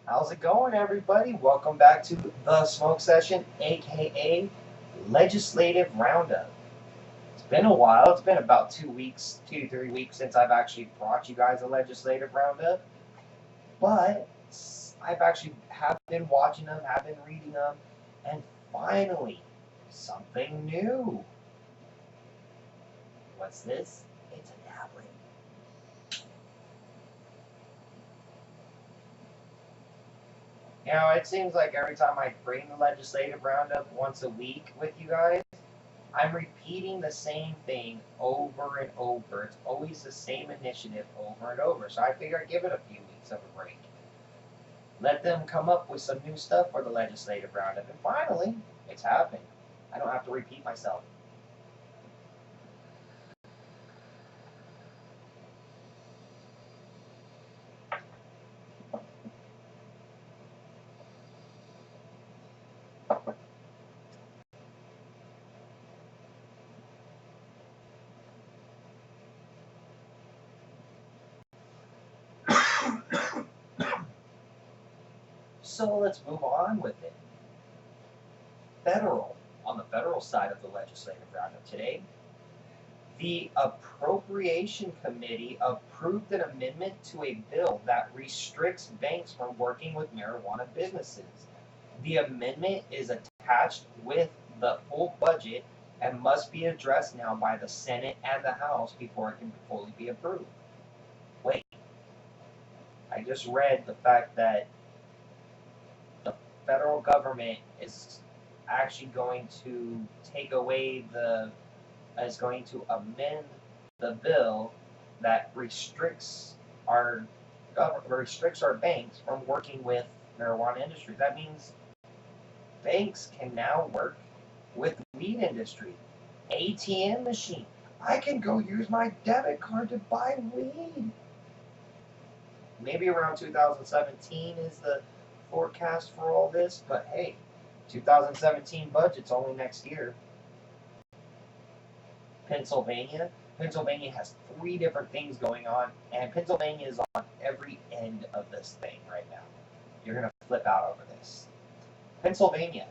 How's it going, everybody? Welcome back to the Smoke Session, aka Legislative Roundup. It's been a while. It's been about 2 weeks, 3 weeks since I've actually brought you guys a Legislative Roundup. But I've actually have been watching them, have been reading them, and finally, something new. What's this? It's an tablet. It seems like every time I bring the Legislative Roundup once a week with you guys, I'm repeating the same thing over and over. It's always the same initiative over and over. So I figure I'd give it a few weeks of a break. Let them come up with some new stuff for the Legislative Roundup. And finally, it's happened. I don't have to repeat myself. So let's move on with it. On the federal side of the Legislative Roundup today, the Appropriation Committee approved an amendment to a bill that restricts banks from working with marijuana businesses. The amendment is attached with the full budget and must be addressed now by the Senate and the House before it can fully be approved. Wait, I just read the fact that the federal government is actually going to take away is going to amend the bill that restricts our banks from working with marijuana industry. That means banks can now work with weed industry. ATM machine. I can go use my debit card to buy weed. Maybe around 2017 is the forecast for all this, but hey, 2017 budget's only next year. Pennsylvania. Pennsylvania has three different things going on, and Pennsylvania is on every end of this thing right now. You're going to flip out over this. Pennsylvania.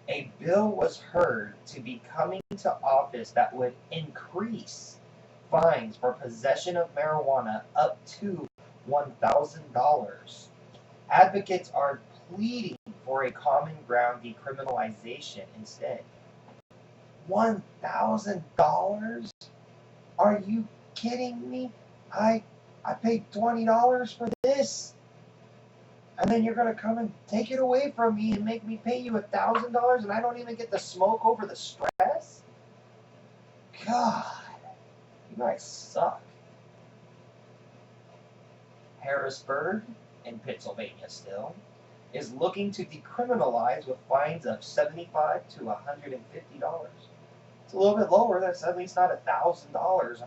A bill was heard to be coming to office that would increase fines for possession of marijuana up to $1,000. Advocates are pleading for a common ground decriminalization instead. $1,000? Are you kidding me? I paid $20 for this, and then you're gonna come and take it away from me and make me pay you $1,000, and I don't even get to smoke over the stress? God, you guys suck. Harrisburg, in Pennsylvania still, is looking to decriminalize with fines of $75 to $150. It's a little bit lower. That's at least not $1,000.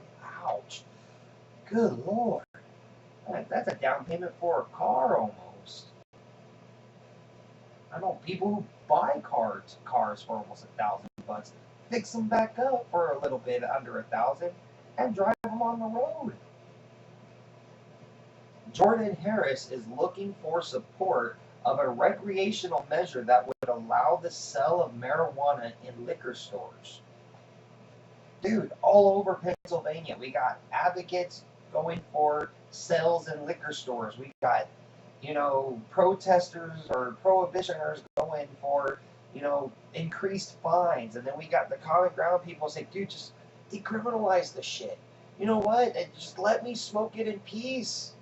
Ouch. Good Lord. That's a down payment for a car almost. I know people who buy cars for almost $1,000, fix them back up for a little bit under $1,000, and drive them on the road. Jordan Harris is looking for support of a recreational measure that would allow the sale of marijuana in liquor stores. Dude, all over Pennsylvania, we got advocates going for sales in liquor stores. We got, protesters or prohibitioners going for, increased fines. And then we got the common ground people say, dude, just decriminalize the shit. You know what? Just let me smoke it in peace.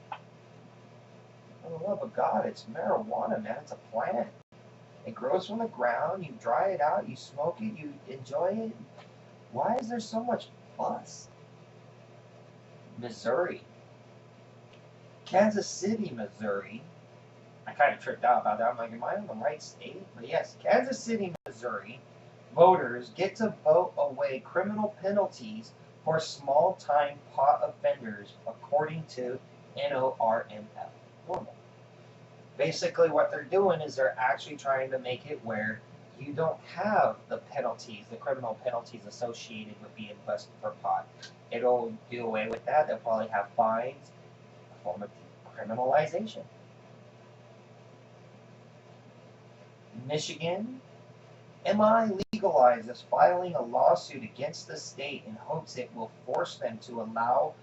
For the love of God, it's marijuana, man. It's a plant. It grows from the ground. You dry it out. You smoke it. You enjoy it. Why is there so much fuss? Missouri. Kansas City, Missouri. I kind of tripped out about that. I'm like, am I in the right state? But yes, Kansas City, Missouri. Voters get to vote away criminal penalties for small-time pot offenders, according to NORML. Normal. Basically, what they're doing is they're actually trying to make it where you don't have the criminal penalties associated with being busted for pot. It'll do away with that. They'll probably have fines, a form of criminalization. Michigan, MI legalizes filing a lawsuit against the state in hopes it will force them to allow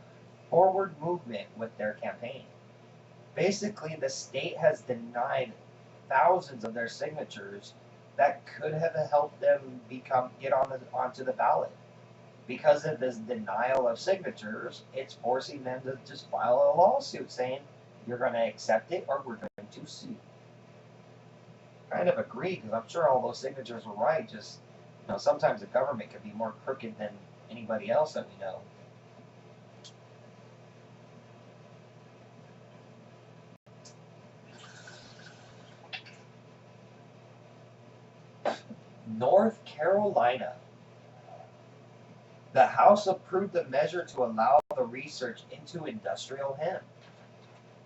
forward movement with their campaign. Basically, the state has denied thousands of their signatures that could have helped them get onto the ballot. Because of this denial of signatures, it's forcing them to just file a lawsuit saying you're going to accept it or we're going to sue. Kind of agree because I'm sure all those signatures were right. Just sometimes the government can be more crooked than anybody else that we know. North Carolina. The House approved a measure to allow the research into industrial hemp.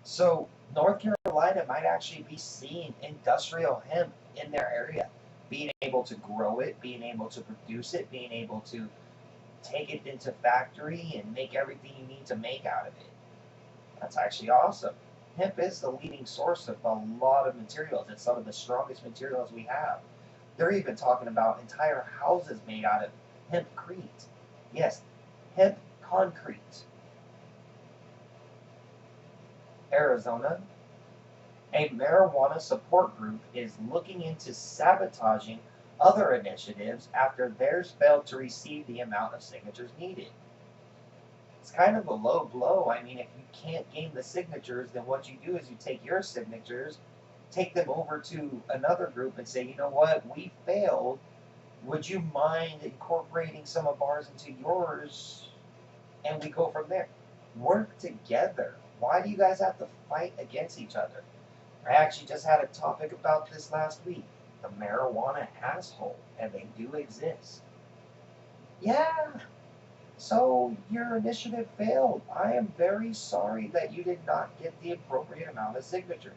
So North Carolina might actually be seeing industrial hemp in their area, being able to grow it, being able to produce it, being able to take it into factory and make everything you need to make out of it. That's actually awesome. Hemp is the leading source of a lot of materials. It's some of the strongest materials we have. They're even talking about entire houses made out of hempcrete. Yes, hemp concrete. Arizona, a marijuana support group is looking into sabotaging other initiatives after theirs failed to receive the amount of signatures needed. It's kind of a low blow. I mean, if you can't gain the signatures, then what you do is you take your signatures, take them over to another group and say, you know what, we failed. Would you mind incorporating some of ours into yours? And we go from there. Work together. Why do you guys have to fight against each other? I actually just had a topic about this last week. The marijuana asshole, and they do exist. Yeah, so your initiative failed. I am very sorry that you did not get the appropriate amount of signatures.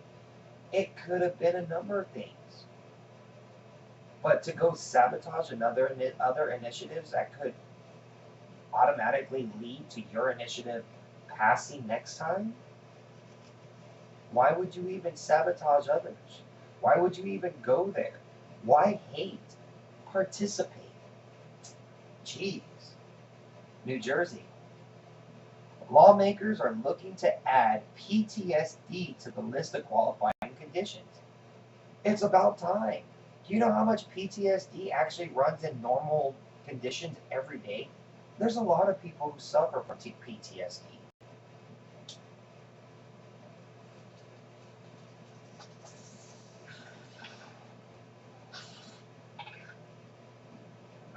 It could have been a number of things. But to go sabotage other initiatives that could automatically lead to your initiative passing next time? Why would you even sabotage others? Why would you even go there? Why hate? Participate. Jeez. New Jersey. Lawmakers are looking to add PTSD to the list of qualifying conditions. It's about time. Do you know how much PTSD actually runs in normal conditions every day? There's a lot of people who suffer from PTSD.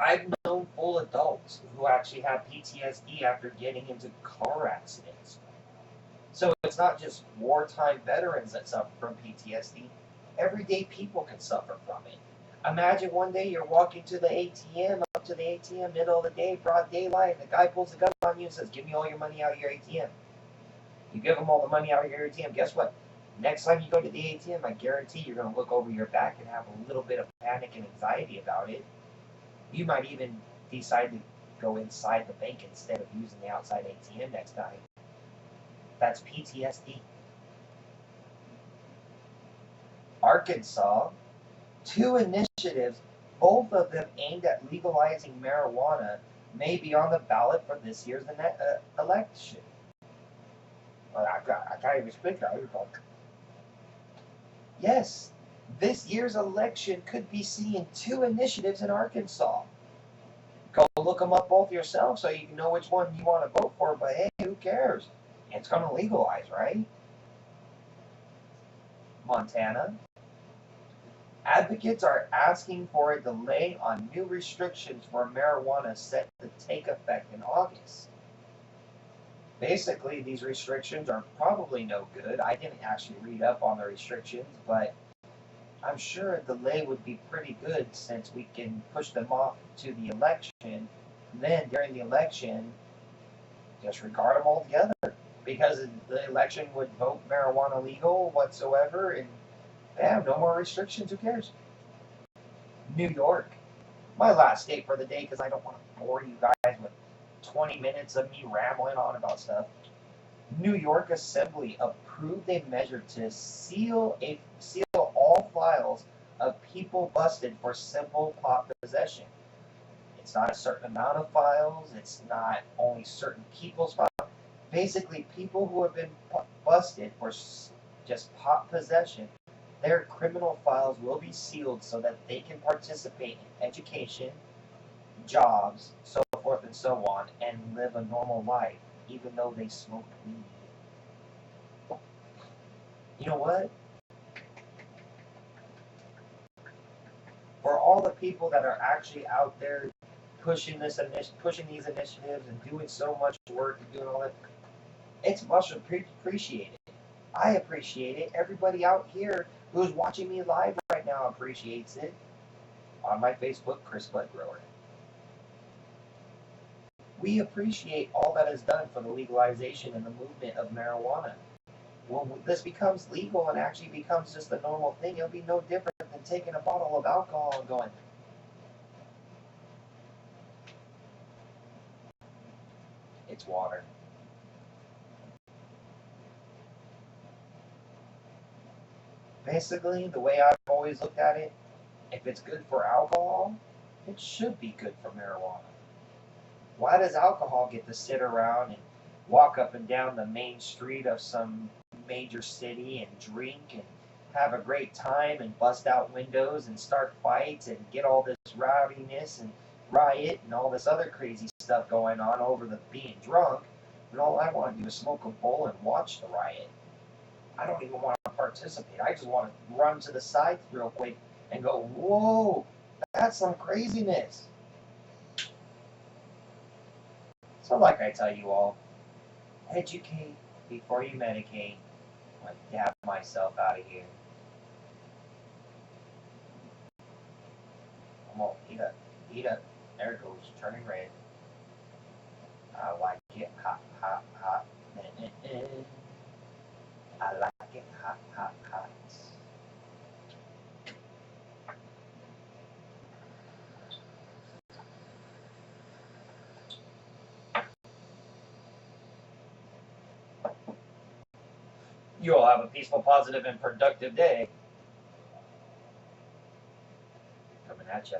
I've known full adults who actually have PTSD after getting into car accidents. So it's not just wartime veterans that suffer from PTSD. Everyday people can suffer from it. Imagine one day you're walking to the ATM, up to the ATM, middle of the day, broad daylight, and the guy pulls a gun on you and says, give me all your money out of your ATM. You give him all the money out of your ATM, guess what? Next time you go to the ATM, I guarantee you're going to look over your back and have a little bit of panic and anxiety about it. You might even decide to go inside the bank instead of using the outside ATM next time. That's PTSD. Arkansas, 2 initiatives, both of them aimed at legalizing marijuana, may be on the ballot for this year's election. Well, I can't even speak out. Yes, this year's election could be seeing 2 initiatives in Arkansas. Go look them up both yourself so you can know which one you want to vote for, but hey, who cares? It's going to legalize, right? Montana. Advocates are asking for a delay on new restrictions for marijuana set to take effect in August. Basically, these restrictions are probably no good. I didn't actually read up on the restrictions, but I'm sure a delay would be pretty good since we can push them off to the election. Then during the election, disregard them altogether because the election would vote marijuana legal whatsoever, and no more restrictions. Who cares? New York, my last state for the day because I don't want to bore you guys with 20 minutes of me rambling on about stuff. New York Assembly approved a measure to seal all files of people busted for simple pot possession. It's not a certain amount of files. It's not only certain people's files. Basically, people who have been busted for just pot possession, their criminal files will be sealed so that they can participate in education, jobs, so forth and so on, and live a normal life, even though they smoke weed. You know what? For all the people that are actually out there pushing pushing these initiatives and doing so much work and doing all that, it's much appreciated. I appreciate it. Everybody out here who's watching me live right now appreciates it. On my Facebook, Chris Bud Grower. We appreciate all that is done for the legalization and the movement of marijuana. When this becomes legal and actually becomes just a normal thing, it'll be no different than taking a bottle of alcohol and going, it's water. Basically, the way I've always looked at it, if it's good for alcohol, it should be good for marijuana. Why does alcohol get to sit around and walk up and down the main street of some major city and drink and have a great time and bust out windows and start fights and get all this rowdiness and riot and all this other crazy stuff going on over the being drunk, and all I want to do is smoke a bowl and watch the riot? I don't even want to participate. I just want to run to the side real quick and go, whoa, that's some craziness. So like I tell you all, educate before you medicate. I'm going to dab myself out of here. I'm going to heat up. There it goes, turning red. I like it hot, hot, hot. I like it hot, hot, hot. You all have a peaceful, positive, and productive day. Coming at you.